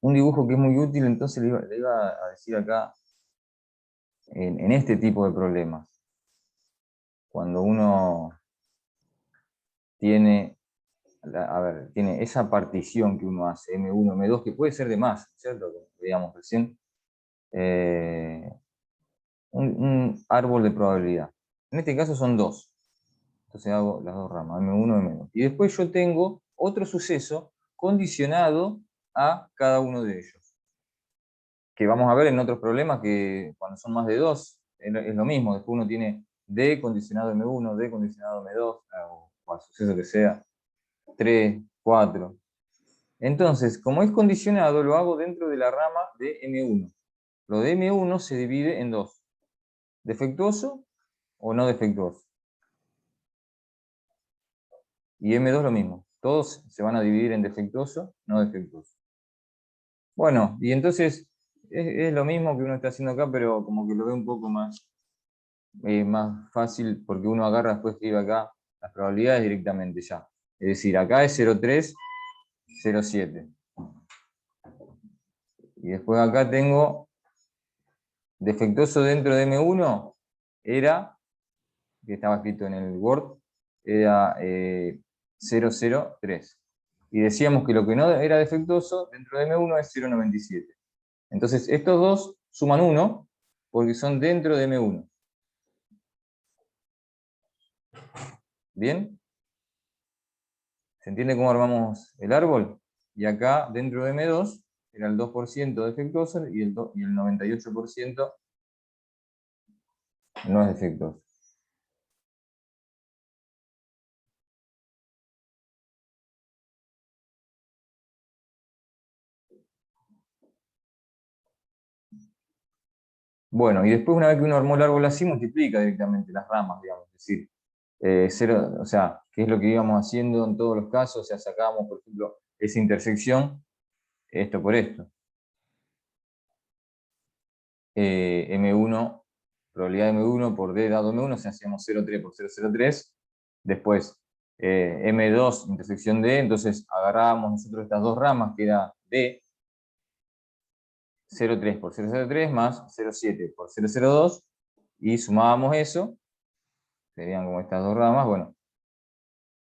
un dibujo que es muy útil, entonces le iba a decir acá, en este tipo de problemas, cuando uno tiene, a ver, tiene esa partición que uno hace, M1, M2, que puede ser de más, ¿cierto? Como veíamos recién, eh, un árbol de probabilidad. En este caso son dos. Entonces hago las dos ramas, M1, M2. Y después yo tengo otro suceso condicionado a cada uno de ellos. Que vamos a ver en otros problemas que cuando son más de dos, es lo mismo. Después uno tiene D condicionado M1, D condicionado M2, o al suceso que sea, 3, 4. Entonces, como es condicionado, lo hago dentro de la rama de M1. Lo de M1 se divide en dos. Defectuoso o no defectuoso. Y M2 lo mismo. Todos se van a dividir en defectuoso, no defectuoso. Bueno, y entonces es lo mismo que uno está haciendo acá, pero como que lo ve un poco más fácil, porque uno agarra, después escribe acá las probabilidades directamente ya. Es decir, acá es 0,3, 0,7. Y después acá tengo defectuoso dentro de M1, era, que estaba escrito en el Word, era 0,03. Y decíamos que lo que no era defectuoso dentro de M1 es 0,97. Entonces, estos dos suman 1 porque son dentro de M1. ¿Bien? ¿Se entiende cómo armamos el árbol? Y acá, dentro de M2, era el 2% defectuoso y el 98% no es defectuoso. Bueno, y después una vez que uno armó el árbol así, multiplica directamente las ramas, digamos. Es decir, cero, o sea, ¿qué es lo que íbamos haciendo en todos los casos? O sea, sacábamos, por ejemplo, esa intersección, esto por esto. M1, probabilidad de M1 por D dado M1, o sea, hacíamos 0,3 por 0,03. Después, M2, intersección D, entonces agarrábamos nosotros estas dos ramas, que era D, 0,3 por 0,03 más 0,7 por 0,02, y sumábamos eso, serían como estas dos ramas, bueno,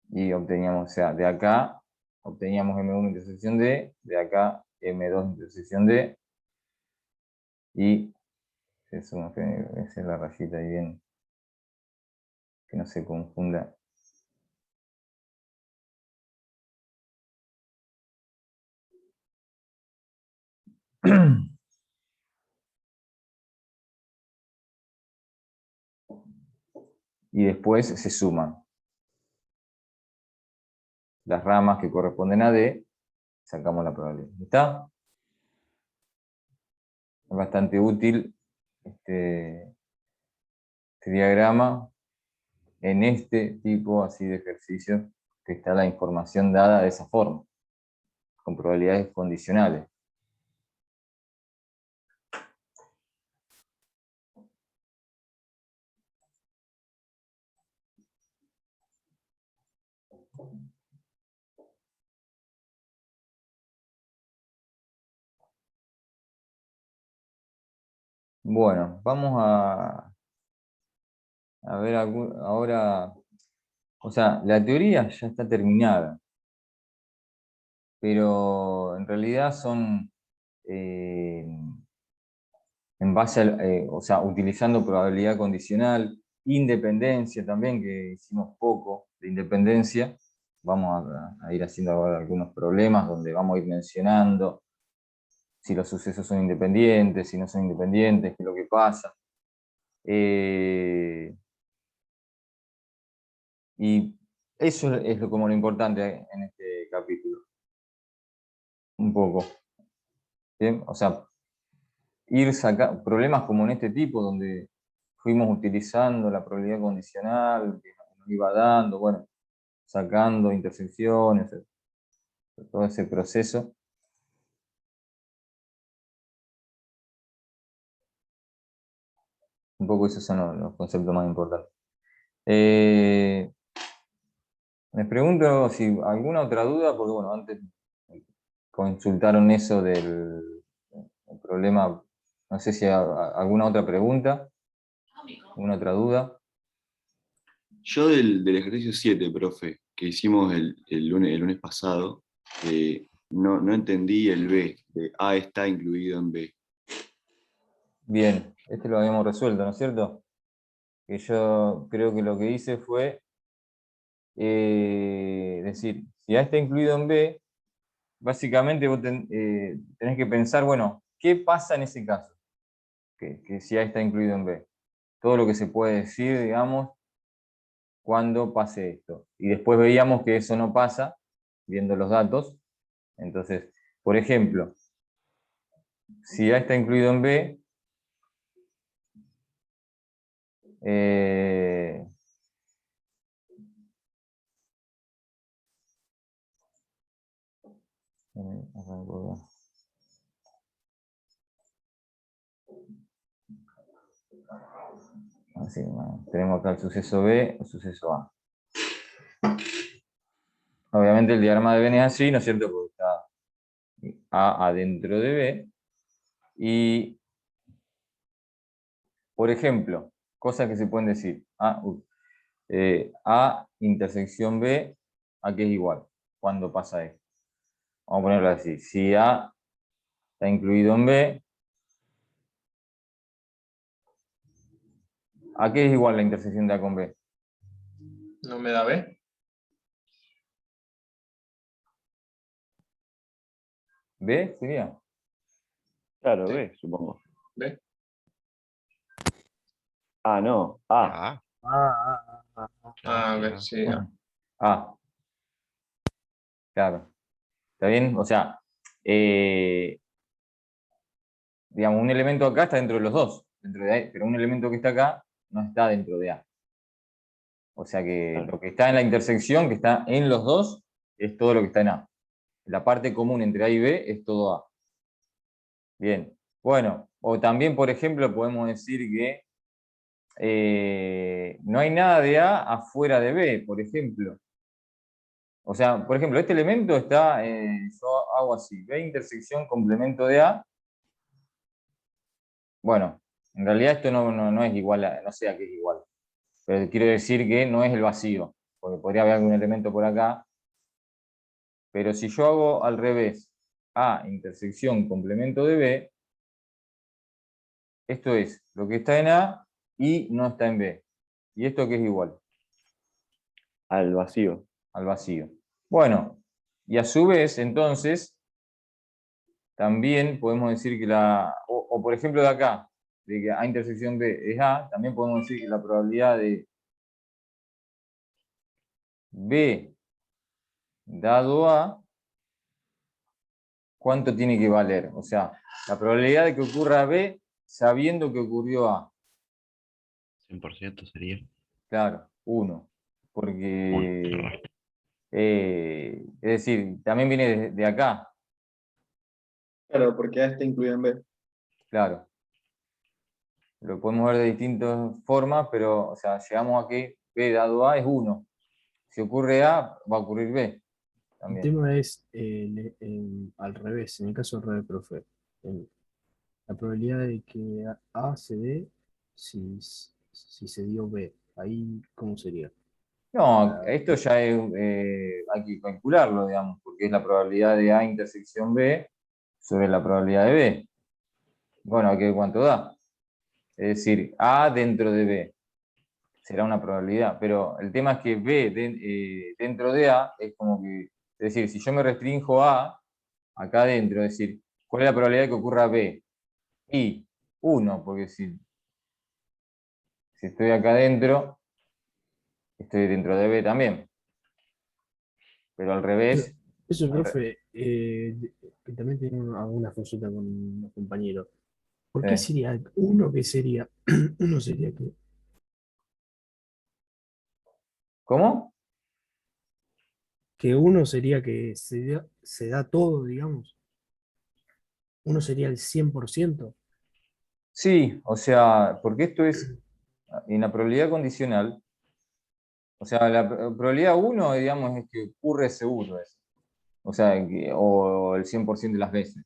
y obteníamos, o sea, de acá obteníamos M1 intersección D, de acá M2 intersección D, y eso, esa es la rayita ahí bien, que no se confunda. Y después se suman las ramas que corresponden a D, sacamos la probabilidad. ¿Está? Es bastante útil este diagrama en este tipo así de ejercicio, que está la información dada de esa forma, con probabilidades condicionales. Bueno, vamos a ver ahora, o sea, la teoría ya está terminada, pero en realidad son eh, en base o sea, utilizando probabilidad condicional, independencia también, que hicimos poco de independencia. Vamos a ir haciendo ahora algunos problemas donde vamos a ir mencionando si los sucesos son independientes, si no son independientes, qué es lo que pasa. Y eso es como lo importante en este capítulo, un poco. ¿Bien? O sea, ir sacando problemas como en este tipo, donde fuimos utilizando la probabilidad condicional que nos iba dando, bueno, sacando intersecciones, todo ese proceso. Un poco esos son los conceptos más importantes. Eh, Me pregunto si alguna otra duda, porque bueno, antes consultaron eso del problema. No sé si hay alguna otra pregunta, alguna otra duda. Yo del ejercicio 7, profe, que hicimos el lunes pasado, no entendí el B, de A está incluido en B. Bien, este lo habíamos resuelto, ¿no es cierto? Que yo creo que lo que hice fue decir, si A está incluido en B, básicamente vos tenés que pensar, bueno, ¿qué pasa en ese caso? Que si A está incluido en B. Todo lo que se puede decir, digamos, cuando pase esto. Y después veíamos que eso no pasa, viendo los datos. Entonces, por ejemplo, si A está incluido en B, eh, así, bueno, tenemos acá el suceso B, el suceso A. Obviamente el diagrama de Venn es así, ¿no es cierto? Porque está A adentro de B. Y, por ejemplo, cosas que se pueden decir. A intersección B, ¿a qué es igual? ¿Cuándo pasa esto? Vamos a ponerlo así. Si A está incluido en B, ¿a qué es igual la intersección de A con B? ¿No me da B? ¿B sería? Claro, Sí. B, supongo. ¿B? Ah, no, A. Ah, B, sí. A, claro. ¿Está bien? O sea, digamos, un elemento acá está dentro de los dos, dentro de A, pero un elemento que está acá no está dentro de A. O sea que Claro. lo que está en la intersección, que está en los dos, es todo lo que está en A. La parte común entre A y B es todo A. Bien. Bueno, o también, por ejemplo, podemos decir que no hay nada de A afuera de B, por ejemplo. O sea, por ejemplo, este elemento está, yo hago así, B intersección complemento de A. Bueno, en realidad esto no es igual, no sé a qué es igual. Pero quiero decir que no es el vacío, porque podría haber algún elemento por acá. Pero si yo hago al revés, A intersección complemento de B, esto es lo que está en A y no está en B. ¿Y esto qué es igual? Al vacío. Al vacío. Bueno, y a su vez, entonces, también podemos decir que o por ejemplo de acá, de que A intersección B es A, también podemos decir que la probabilidad de B dado A, ¿cuánto tiene que valer? O sea, la probabilidad de que ocurra B sabiendo que ocurrió A. 100% sería. Claro, 1. Porque, es decir, también viene de acá, Claro, porque A está incluido en B. claro. Lo podemos ver de distintas formas, pero, o sea, llegamos a que B dado A es 1. Si ocurre A, va a ocurrir B El también. tema es al revés, en el caso al revés, profe. El- la probabilidad de que A se dé si se dio B. Ahí, ¿cómo sería? No, La- esto ya es, hay que calcularlo, digamos, porque es la probabilidad de A intersección B sobre la probabilidad de B. Bueno, hay que ver cuánto da. Es decir, A dentro de B será una probabilidad, pero el tema es que B dentro de A es como que, es decir, si yo me restrinjo A acá adentro, es decir, ¿cuál es la probabilidad de que ocurra B? Y 1, porque si estoy acá adentro, estoy dentro de B también. Pero al Eso, revés, eso, al re- profe, que también tengo alguna consulta con un compañero. ¿Por qué sí. sería uno que sería, uno sería ¿Cómo? que uno sería que se da todo, digamos? Uno sería el 100%. Sí, o sea, porque esto es en la probabilidad condicional, o sea, la probabilidad 1, digamos, es que ocurre seguro eso. O sea, o el 100% de las veces.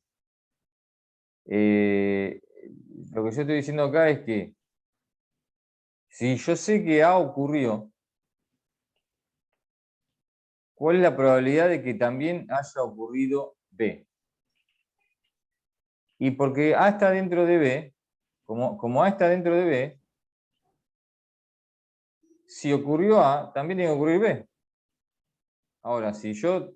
Lo que yo estoy diciendo acá es que si yo sé que A ocurrió, ¿cuál es la probabilidad de que también haya ocurrido B? Y porque A está dentro de B, como A está dentro de B, si ocurrió A, también tiene que ocurrir B. Ahora, si yo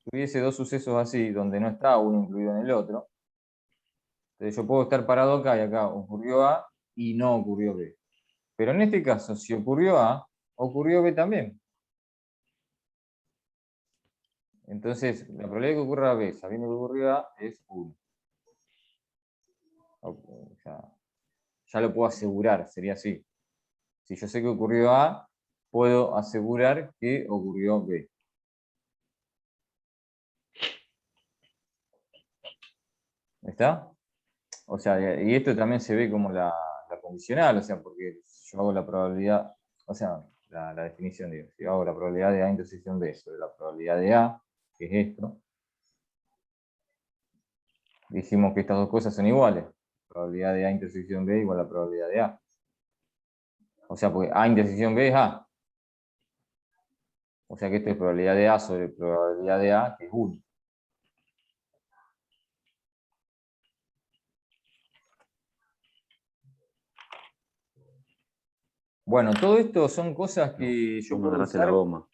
tuviese dos sucesos así, donde no está uno incluido en el otro, entonces yo puedo estar parado acá y acá ocurrió A y no ocurrió B. Pero en este caso, si ocurrió A, ocurrió B también. Entonces, la probabilidad de que ocurra B sabiendo que ocurrió A es 1. O sea, ya lo puedo asegurar, sería así. Si yo sé que ocurrió A, puedo asegurar que ocurrió B. ¿Está? O sea, y esto también se ve como la condicional, o sea, porque yo hago la probabilidad, o sea, la definición, digo, si yo hago la probabilidad de A intersección B sobre la probabilidad de A, que es esto, dijimos que estas dos cosas son iguales. La probabilidad de A intersección B igual a la probabilidad de A. O sea, porque A intersección B es A. O sea que esto es probabilidad de A sobre probabilidad de A, que es 1. Bueno, todo esto son cosas que yo No me puedo agarraste la usar, goma.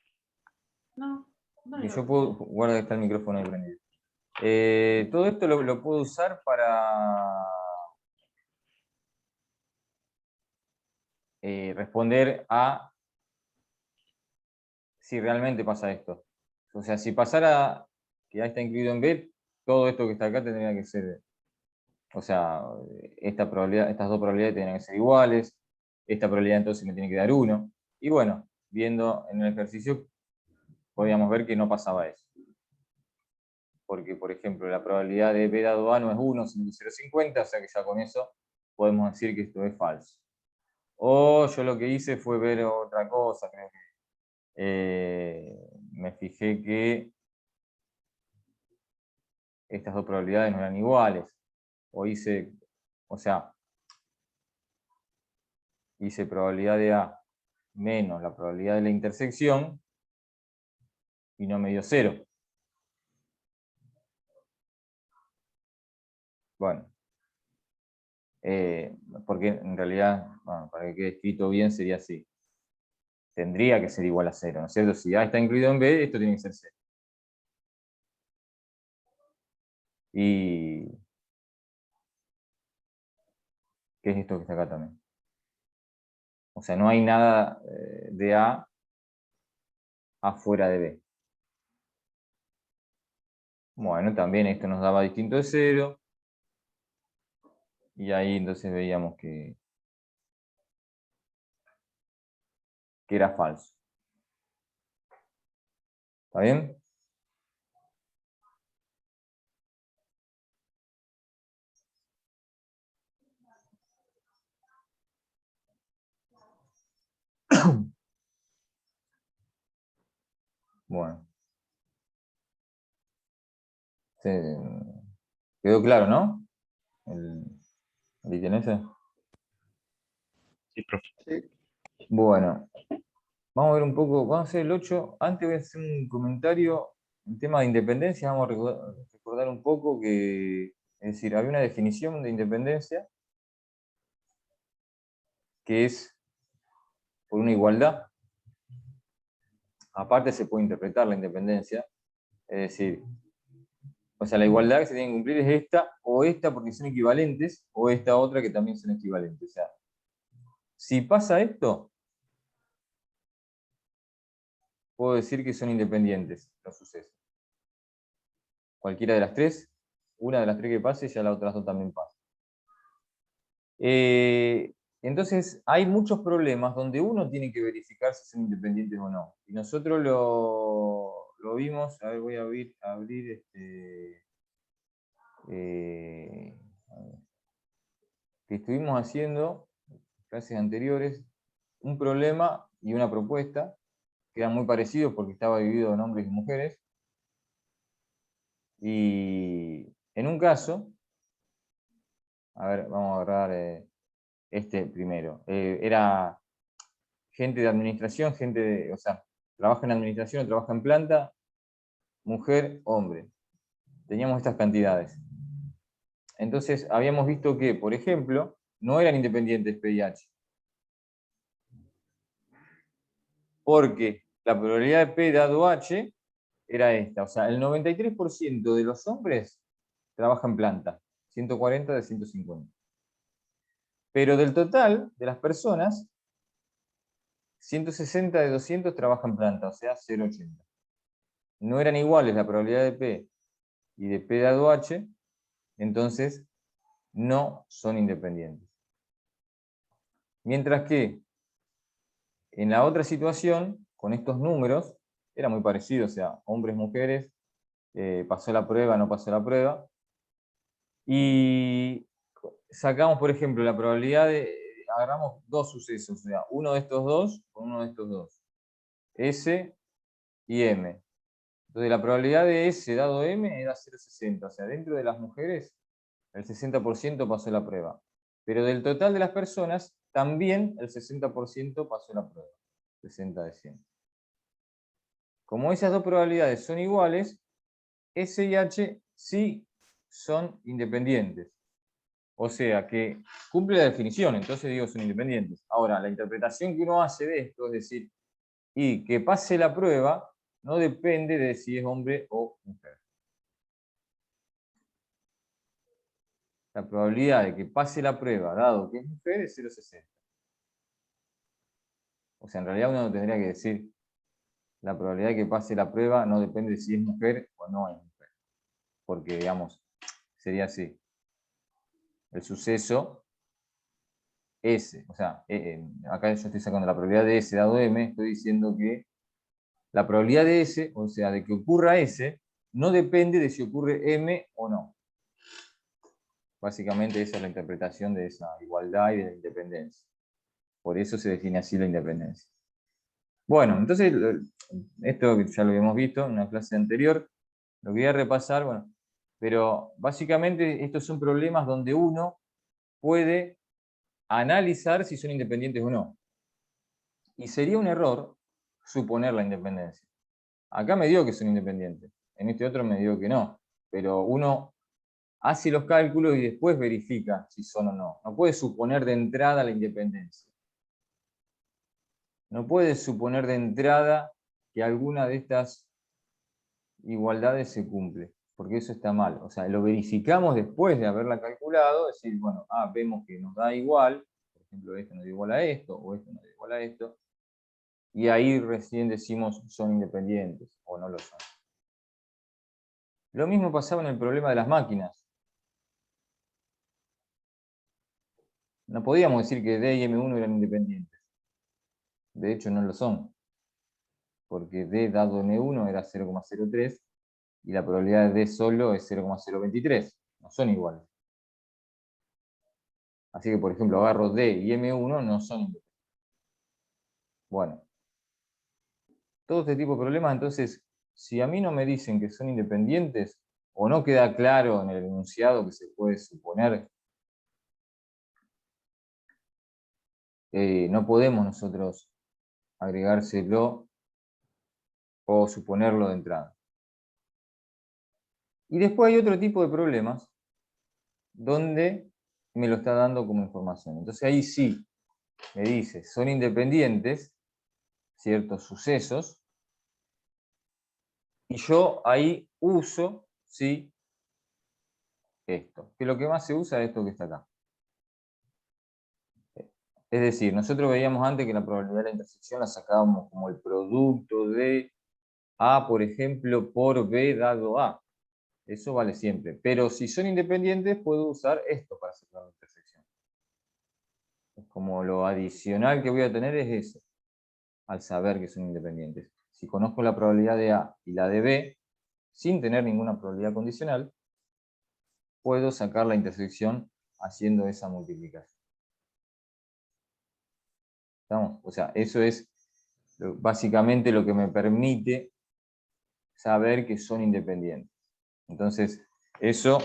No, no que digo. yo puedo, guarda que está el micrófono ahí prendido. Todo esto lo puedo usar para responder a si realmente pasa esto. O sea, si pasara que A está incluido en B, todo esto que está acá tendría que ser, o sea, esta probabilidad, estas dos probabilidades tendrían que ser iguales, esta probabilidad entonces me tiene que dar 1. Y bueno, viendo en el ejercicio, podíamos ver que no pasaba eso. Porque, por ejemplo, la probabilidad de B dado A no es 1, sino que es 0,50, o sea que ya con eso podemos decir que esto es falso. O yo lo que hice fue ver otra cosa, creo que me fijé que estas dos probabilidades no eran iguales. O hice, o sea, hice probabilidad de A menos la probabilidad de la intersección y no me dio 0. Bueno, porque en realidad, bueno, para que quede escrito bien sería así. Tendría que ser igual a 0, ¿no es cierto? Si A está incluido en B, esto tiene que ser 0. Y ¿qué es esto que está acá también? O sea, no hay nada de A afuera de B. Bueno, también esto nos daba distinto de 0. Y ahí entonces veíamos que era falso. ¿Está bien? Bueno. Quedó claro, ¿no? El ítem ese. Sí, profe. Sí. Bueno, vamos a ver un poco, vamos a hacer el 8. Antes voy a hacer un comentario en tema de independencia. Vamos a recordar un poco que, es decir, había una definición de independencia que es por una igualdad. Aparte se puede interpretar la independencia, es decir, o sea, la igualdad que se tiene que cumplir es esta porque son equivalentes, o esta otra que también son equivalentes. O sea, si pasa esto, puedo decir que son independientes los sucesos. Cualquiera de las tres, una de las tres que pase, ya las otras dos también pasan. Entonces, hay muchos problemas donde uno tiene que verificar si son independientes o no. Y nosotros lo vimos, a ver, voy a abrir a ver, que estuvimos haciendo clases anteriores un problema y una propuesta que eran muy parecidos porque estaba dividido en hombres y mujeres. Y en un caso, a ver, vamos a agarrar este primero. Era gente de administración, o sea, trabaja en administración o trabaja en planta, mujer, hombre. Teníamos estas cantidades. Entonces, habíamos visto que, por ejemplo, no eran independientes P y H. Porque la probabilidad de P dado H era esta. O sea, el 93% de los hombres trabaja en planta. 140 de 150. Pero del total de las personas, 160 de 200 trabajan en planta, o sea, 0,80. No eran iguales la probabilidad de P y de P dado H, entonces no son independientes. Mientras que en la otra situación, con estos números, era muy parecido, o sea, hombres, mujeres, pasó la prueba, no pasó la prueba. Y sacamos, por ejemplo, la probabilidad agarramos dos sucesos, o sea, uno de estos dos con uno de estos dos. S y M. Entonces la probabilidad de S dado M era 0,60, o sea, dentro de las mujeres el 60% pasó la prueba. Pero del total de las personas, también el 60% pasó la prueba. 60 de 100. Como esas dos probabilidades son iguales, S y H sí son independientes. O sea que cumple la definición, entonces digo son independientes. Ahora, la interpretación que uno hace de esto es decir, y que pase la prueba no depende de si es hombre o mujer. La probabilidad de que pase la prueba, dado que es mujer, es 0,60. O sea, en realidad uno tendría que decir, la probabilidad de que pase la prueba no depende de si es mujer o no es mujer. Porque, digamos, sería así. El suceso S, o sea, acá yo estoy sacando la probabilidad de S dado M, estoy diciendo que la probabilidad de S, o sea, de que ocurra S, no depende de si ocurre M o no. Básicamente esa es la interpretación de esa igualdad y de la independencia. Por eso se define así la independencia. Bueno, entonces, esto ya lo habíamos visto en una clase anterior, lo voy a repasar, bueno, pero básicamente estos son problemas donde uno puede analizar si son independientes o no. Y sería un error suponer la independencia. Acá me dio que son independientes, en este otro me dio que no, pero uno hace los cálculos y después verifica si son o no. No puede suponer de entrada la independencia. No puede suponer de entrada que alguna de estas igualdades se cumple, porque eso está mal. O sea, lo verificamos después de haberla calculado, es decir, bueno, vemos que nos da igual, por ejemplo, esto nos da igual a esto, o esto nos da igual a esto, y ahí recién decimos son independientes, o no lo son. Lo mismo pasaba en el problema de las máquinas. No podíamos decir que D y M1 eran independientes. De hecho, no lo son. Porque D dado M1 era 0,03 y la probabilidad de D solo es 0,023. No son iguales. Así que, por ejemplo, agarro D y M1 no son independientes. Bueno. Todo este tipo de problemas, entonces, si a mí no me dicen que son independientes, o no queda claro en el enunciado que se puede suponer, no podemos nosotros agregárselo o suponerlo de entrada. Y después hay otro tipo de problemas donde me lo está dando como información. Entonces ahí sí me dice, son independientes ciertos sucesos, y yo ahí uso, sí, esto. Que lo que más se usa es esto que está acá. Es decir, nosotros veíamos antes que la probabilidad de la intersección la sacábamos como el producto de A, por ejemplo, por B dado A. Eso vale siempre. Pero si son independientes, puedo usar esto para sacar la intersección. Es como lo adicional que voy a tener es eso, al saber que son independientes. Si conozco la probabilidad de A y la de B, sin tener ninguna probabilidad condicional, puedo sacar la intersección haciendo esa multiplicación. ¿Estamos? O sea, eso es básicamente lo que me permite saber que son independientes. Entonces, esa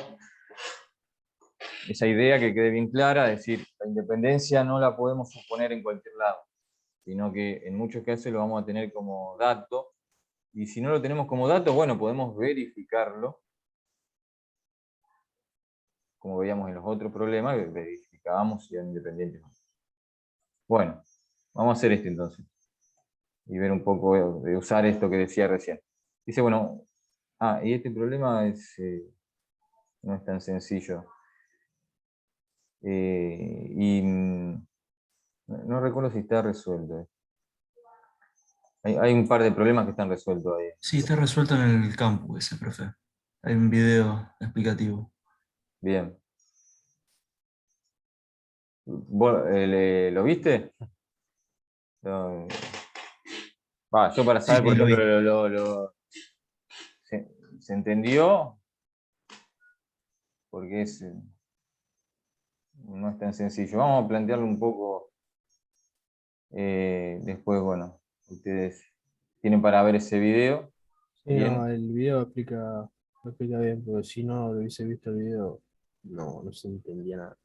idea que quede bien clara, es decir, la independencia no la podemos suponer en cualquier lado, sino que en muchos casos lo vamos a tener como dato, y si no lo tenemos como dato, bueno, podemos verificarlo, como veíamos en los otros problemas, verificábamos si eran independientes o no. Bueno, vamos a hacer esto entonces, y ver un poco de usar esto que decía recién. Dice, bueno, y este problema no es tan sencillo. No recuerdo si está resuelto. Hay un par de problemas que están resueltos ahí. Sí, está resuelto en el campus ese, profe. Hay un video explicativo. Bien. ¿Vos, lo viste? Lo- yo para saber, Sí, por lo vi. ejemplo, se entendió, porque no es tan sencillo. Vamos a plantearlo un poco después, bueno, ustedes tienen para ver ese video. Sí, Bien, no, el video lo explica bien, porque si no lo hubiese visto el video, no se entendía nada.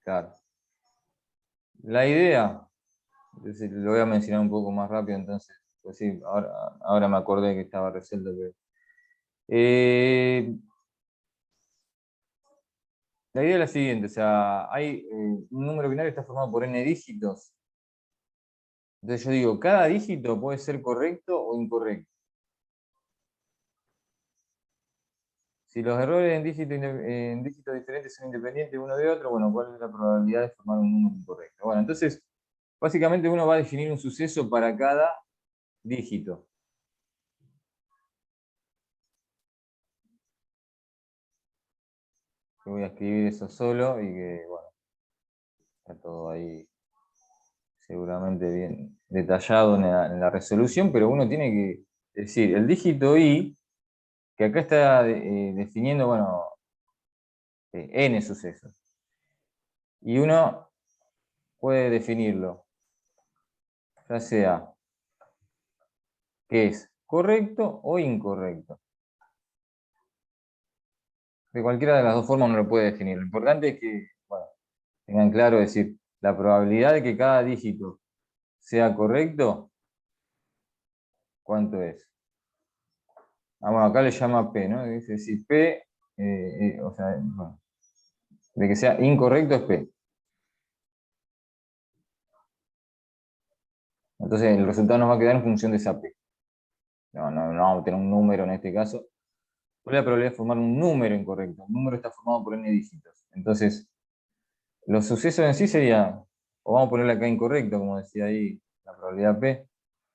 claro. La idea, entonces, lo voy a mencionar un poco más rápido, entonces, pues sí, ahora me acordé que estaba resuelto. La idea es la siguiente, o sea, hay un número binario que está formado por n dígitos. Entonces yo digo, cada dígito puede ser correcto o incorrecto. Si los errores en dígitos diferentes son independientes uno de otro, bueno, ¿cuál es la probabilidad de formar un número incorrecto? Bueno, entonces, básicamente uno va a definir un suceso para cada dígito. Yo voy a escribir eso solo y que, bueno, está todo ahí seguramente bien detallado en la resolución, pero uno tiene que decir, el dígito i, que acá está definiendo, bueno, n sucesos. Y uno puede definirlo, ya sea que es correcto o incorrecto. De cualquiera de las dos formas uno lo puede definir. Lo importante es que, bueno, tengan claro, es decir, la probabilidad de que cada dígito sea correcto, ¿cuánto es? Bueno, acá le llama P, ¿no? Es decir, P, o sea, bueno, de que sea incorrecto es P. Entonces el resultado nos va a quedar en función de esa P. No vamos a tener un número en este caso. ¿Cuál es la probabilidad de formar un número incorrecto? Un número está formado por n dígitos. Entonces, los sucesos en sí serían, o vamos a ponerle acá incorrecto, como decía ahí, la probabilidad P,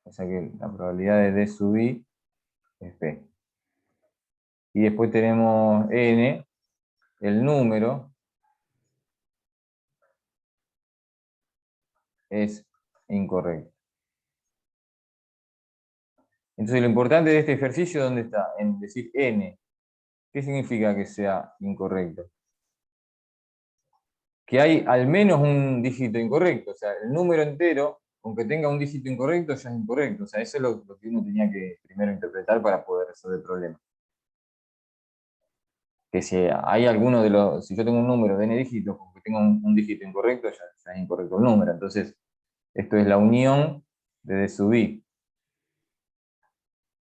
o sea que la probabilidad de D sub I es P. Y después tenemos N, el número es incorrecto. Entonces lo importante de este ejercicio, ¿dónde está? En decir N. ¿Qué significa que sea incorrecto? Que hay al menos un dígito incorrecto, o sea, el número entero, aunque tenga un dígito incorrecto, ya es incorrecto. O sea, eso es lo que uno tenía que primero interpretar para poder resolver el problema. Que si hay alguno de los, si yo tengo un número de n dígitos, aunque tenga un dígito incorrecto, ya es incorrecto el número. Entonces, esto es la unión de D sub I.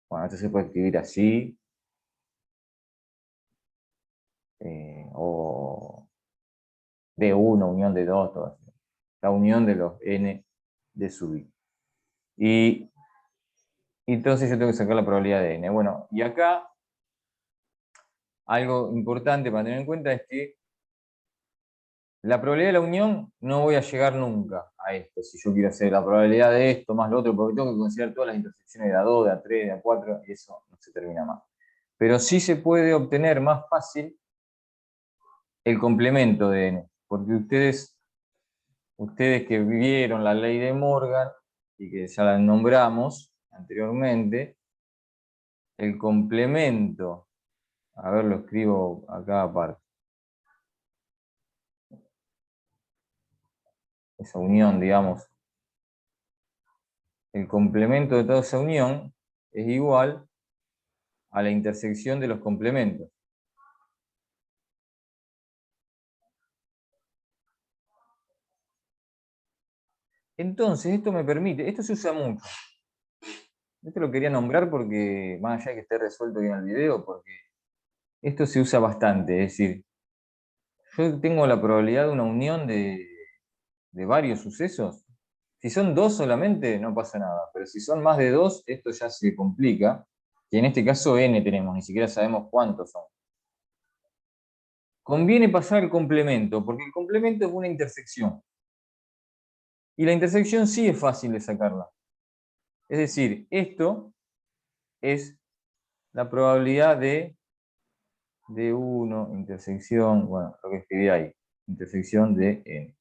Bueno, esto se puede escribir así, o D1, unión de 2, todo así. La unión de los n de sub I. Y entonces yo tengo que sacar la probabilidad de n. Bueno, y acá algo importante para tener en cuenta es que la probabilidad de la unión no voy a llegar nunca a esto, si yo quiero hacer la probabilidad de esto más lo otro, porque tengo que considerar todas las intersecciones de A2, de A3, de A4, y eso no se termina más. Pero sí se puede obtener más fácil el complemento de n, porque ustedes que vieron la ley de Morgan, y que ya la nombramos anteriormente, el complemento, a ver, lo escribo acá aparte, esa unión, digamos, el complemento de toda esa unión es igual a la intersección de los complementos. Entonces, esto me permite, esto se usa mucho. Esto lo quería nombrar porque, más allá de que esté resuelto bien el video, porque esto se usa bastante. Es decir, yo tengo la probabilidad de una unión de varios sucesos. Si son dos solamente, no pasa nada. Pero si son más de dos, esto ya se complica. Y en este caso n tenemos, ni siquiera sabemos cuántos son. Conviene pasar el complemento, porque el complemento es una intersección. Y la intersección sí es fácil de sacarla. Es decir, esto es la probabilidad de D1, intersección, bueno, lo que escribí ahí, intersección de n.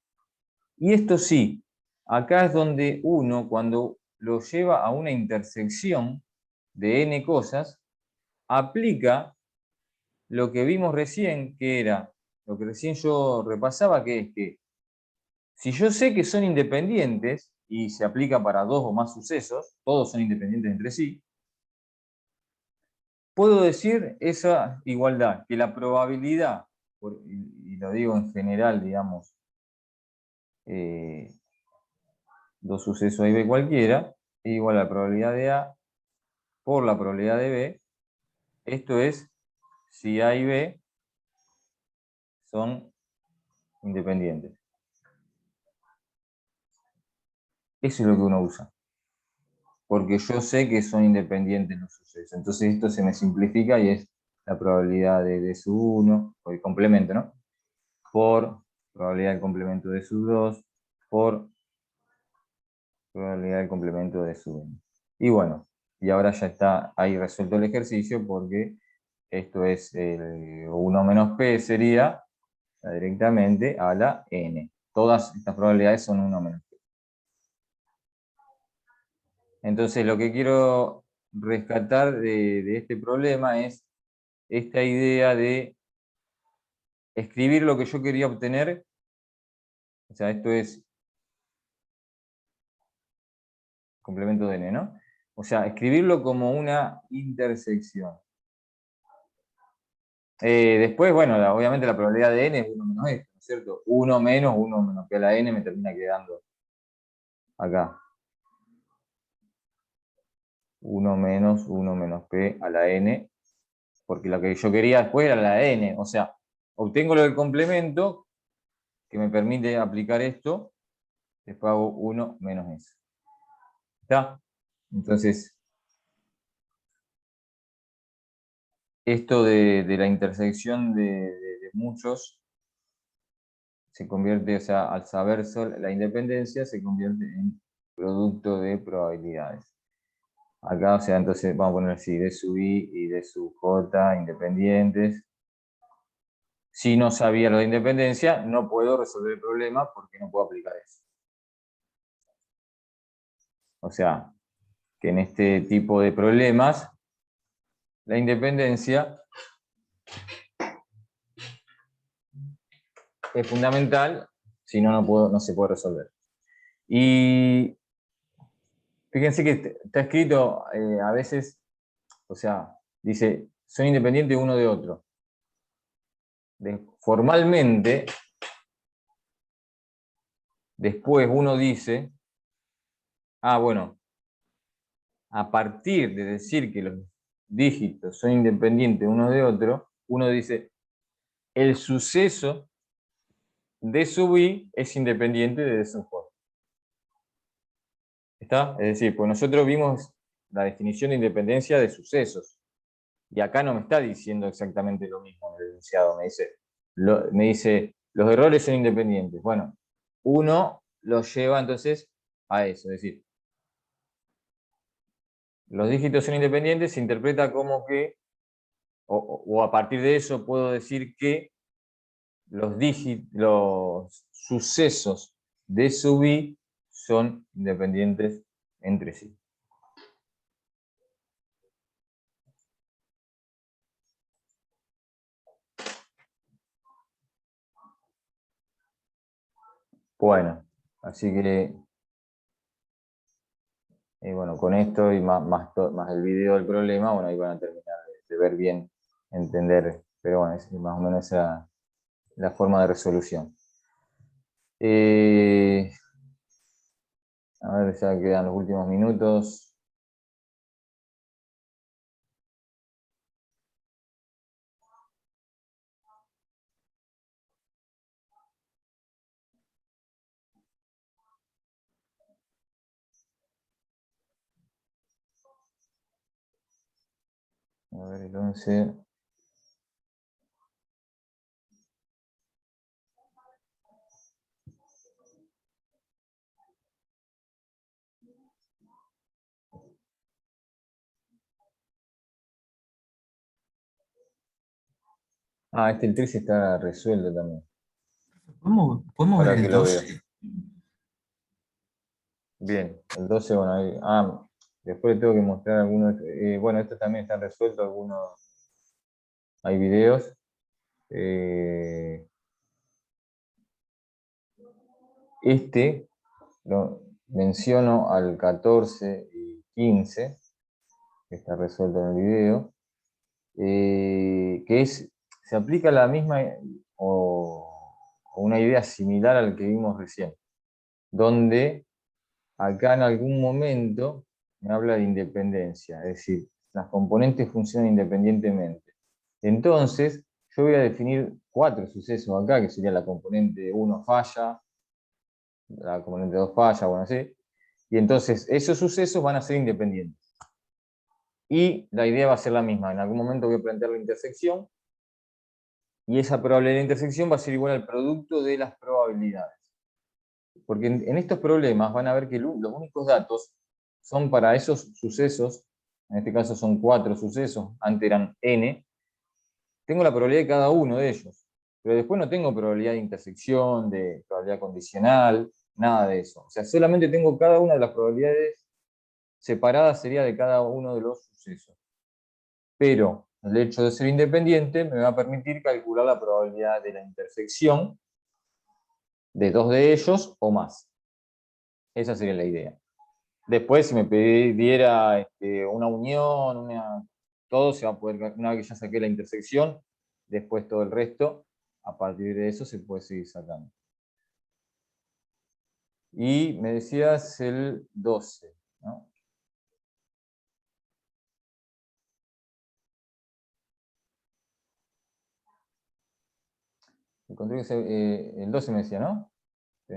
Y esto sí, acá es donde uno, cuando lo lleva a una intersección de n cosas, aplica lo que vimos recién, que era, lo que recién yo repasaba, que es que si yo sé que son independientes, y se aplica para dos o más sucesos, todos son independientes entre sí, puedo decir esa igualdad, que la probabilidad, y lo digo en general, digamos, dos sucesos A y B cualquiera, es igual a la probabilidad de A por la probabilidad de B. Esto es si A y B son independientes. Eso es lo que uno usa. Porque yo sé que son independientes los sucesos. Entonces esto se me simplifica y es la probabilidad de D sub 1, o el complemento, ¿no? Por probabilidad del complemento de sub 2, por probabilidad del complemento de sub 1. Y bueno, y ahora ya está ahí resuelto el ejercicio porque esto es el 1 menos P sería directamente a la N. Todas estas probabilidades son 1 menos P. Entonces lo que quiero rescatar de este problema es esta idea de escribir lo que yo quería obtener. O sea, esto es complemento de n, ¿no? O sea, escribirlo como una intersección. Después, bueno, obviamente la probabilidad de n es 1 menos esto, ¿no es cierto? 1 menos p a la n me termina quedando acá. 1 menos p a la n, porque lo que yo quería después era la n. O sea, obtengo lo del complemento que me permite aplicar esto, después hago 1 menos eso. ¿Está? Entonces, esto de la intersección de muchos se convierte, o sea, al saber la independencia, se convierte en producto de probabilidades. Acá, o sea, entonces vamos a poner así, D sub I y D sub J independientes. Si no sabía lo de independencia, no puedo resolver el problema porque no puedo aplicar eso. O sea, que en este tipo de problemas, la independencia es fundamental, si no, no se puede resolver. Y fíjense que está escrito a veces, o sea, dice, son independientes uno de otro. Formalmente, después uno dice, bueno, a partir de decir que los dígitos son independientes uno de otro, uno dice, el suceso de sub i es independiente de D sub j. ¿Está? Es decir, pues nosotros vimos la definición de independencia de sucesos. Y acá no me está diciendo exactamente lo mismo en el enunciado. Me dice, los errores son independientes. Bueno, uno los lleva entonces a eso. Es decir, los dígitos son independientes, se interpreta como que, o a partir de eso puedo decir que los sucesos de sub i son independientes entre sí. Bueno, así que, bueno, con esto y más el video del problema, bueno, ahí van a terminar de ver bien, entender, pero bueno, es más o menos la forma de resolución. A ver, ya quedan los últimos minutos. A ver, el 11. Ah, el 13 está resuelto también. ¿Podemos ver Ahora que el lo veo. 12? Bien, el 12, bueno, ahí. Después tengo que mostrar algunos. Bueno, estos también están resueltos, algunos. Hay videos. Lo menciono al 14 y 15, que está resuelto en el video, se aplica la misma o una idea similar al que vimos recién, donde acá en algún momento me habla de independencia, es decir, las componentes funcionan independientemente. Entonces, yo voy a definir 4 sucesos acá, que sería la componente 1 falla, la componente 2 falla, bueno, así. Y entonces esos sucesos van a ser independientes. Y la idea va a ser la misma. En algún momento voy a plantear la intersección, y esa probabilidad de intersección va a ser igual al producto de las probabilidades. Porque en estos problemas van a ver que los únicos datos son para esos sucesos, en este caso son 4 sucesos, antes eran n, tengo la probabilidad de cada uno de ellos. Pero después no tengo probabilidad de intersección, de probabilidad condicional, nada de eso. O sea, solamente tengo cada una de las probabilidades separadas, sería de cada uno de los sucesos. Pero el hecho de ser independiente me va a permitir calcular la probabilidad de la intersección de 2 de ellos o más. Esa sería la idea. Después, si me pidiera una unión, todo se va a poder, una vez que ya saqué la intersección, después todo el resto, a partir de eso se puede seguir sacando. Y me decías el 12, ¿no? Encontré que el 12 me decía, ¿no? Sí.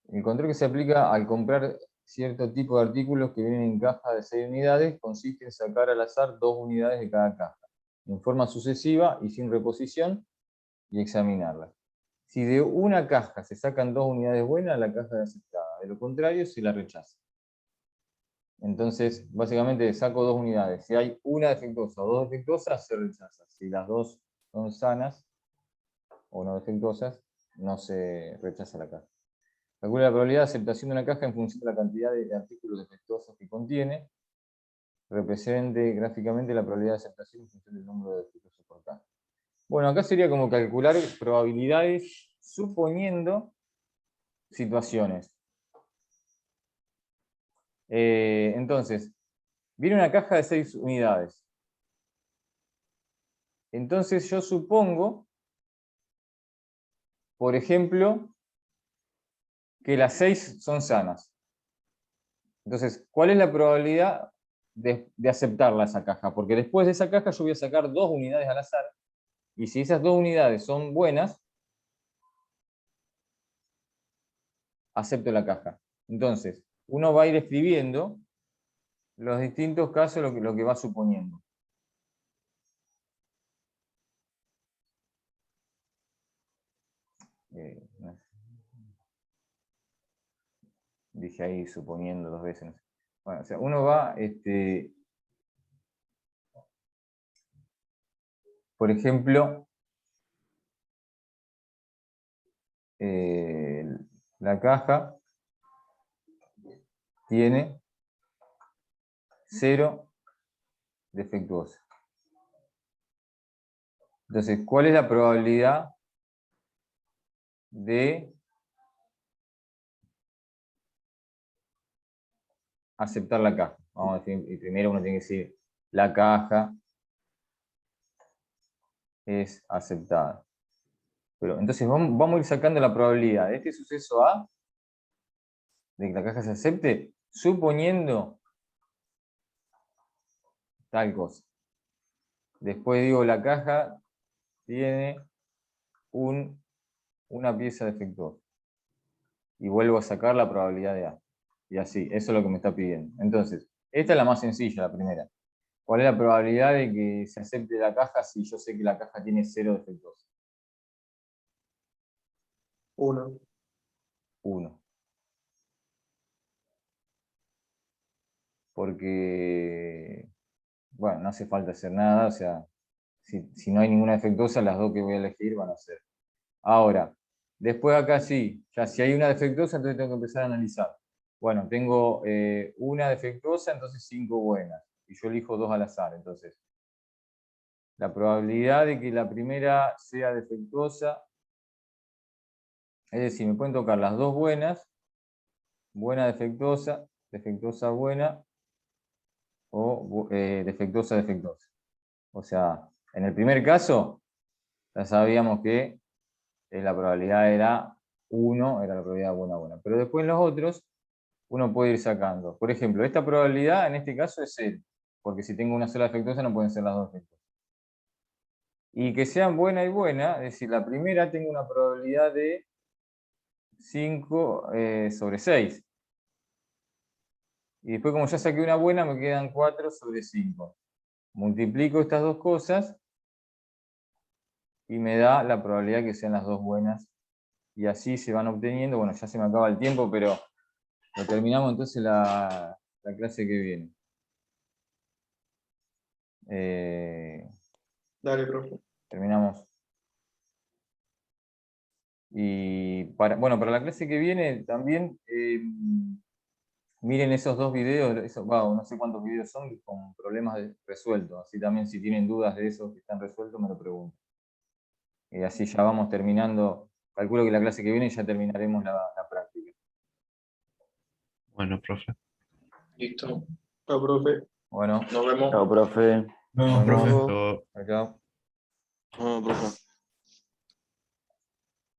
El control que se aplica al comprar cierto tipo de artículos que vienen en cajas de 6 unidades consiste en sacar al azar 2 unidades de cada caja, en forma sucesiva y sin reposición, y examinarlas. Si de una caja se sacan 2 unidades buenas, la caja es aceptada. De lo contrario, se la rechaza. Entonces, básicamente saco 2 unidades. Si hay una defectuosa o 2 defectuosas, se rechaza. Si las 2 son sanas o no defectuosas, no se rechaza la caja. Calcula la probabilidad de aceptación de una caja en función de la cantidad de artículos defectuosos que contiene. Represente gráficamente la probabilidad de aceptación en función del número de defectuosos por caja. Bueno, acá sería como calcular probabilidades suponiendo situaciones. Entonces, viene una caja de 6 unidades. Entonces yo supongo, por ejemplo, que las 6 son sanas. Entonces, ¿cuál es la probabilidad de aceptarla esa caja? Porque después de esa caja yo voy a sacar 2 unidades al azar, y si esas 2 unidades son buenas, acepto la caja. Entonces, uno va a ir escribiendo los distintos casos, lo que va suponiendo. No sé. Dije ahí suponiendo 2 veces. No sé. Bueno, o sea, uno va, por ejemplo, la caja tiene 0 defectuosos. Entonces, ¿cuál es la probabilidad de aceptar la caja? Vamos a decir, primero uno tiene que decir, la caja es aceptada. Pero entonces vamos a ir sacando la probabilidad de este suceso A, de que la caja se acepte, suponiendo tal cosa. Después digo, la caja tiene una pieza defectuosa. Y vuelvo a sacar la probabilidad de A. Y así, eso es lo que me está pidiendo. Entonces, esta es la más sencilla, la primera. ¿Cuál es la probabilidad de que se acepte la caja si yo sé que la caja tiene 0 defectuosos? 1. 1. Porque, bueno, no hace falta hacer nada, o sea, si no hay ninguna defectuosa, las dos que voy a elegir van a ser. Ahora, después acá sí, ya si hay una defectuosa, entonces tengo que empezar a analizar. Bueno, tengo una defectuosa, entonces 5 buenas. Y yo elijo 2 al azar, entonces. La probabilidad de que la primera sea defectuosa, es decir, me pueden tocar las dos buenas, buena defectuosa, defectuosa buena, o defectuosa defectuosa. O sea, en el primer caso, ya sabíamos que la probabilidad era 1, era la probabilidad buena. Pero después en los otros, uno puede ir sacando. Por ejemplo, esta probabilidad en este caso es 0, porque si tengo una sola defectuosa no pueden ser las dos defectuosas. Y que sean buena y buena, es decir, la primera tengo una probabilidad de 5 sobre 6. Y después como ya saqué una buena, me quedan 4 sobre 5. Multiplico estas dos cosas y me da la probabilidad que sean las dos buenas. Y así se van obteniendo. Bueno, ya se me acaba el tiempo, pero lo terminamos entonces la clase que viene. Dale, profe. Terminamos. Y para la clase que viene también miren esos dos videos, no sé cuántos videos son con problemas resueltos. Así también si tienen dudas de esos que están resueltos me lo preguntan. Y así ya vamos terminando. Calculo que la clase que viene ya terminaremos la práctica. Bueno, profe. Listo. Chao, profe. Bueno, Nos vemos. Chao, profe. No, Bueno. profe. Todo. chao. Chao, profe.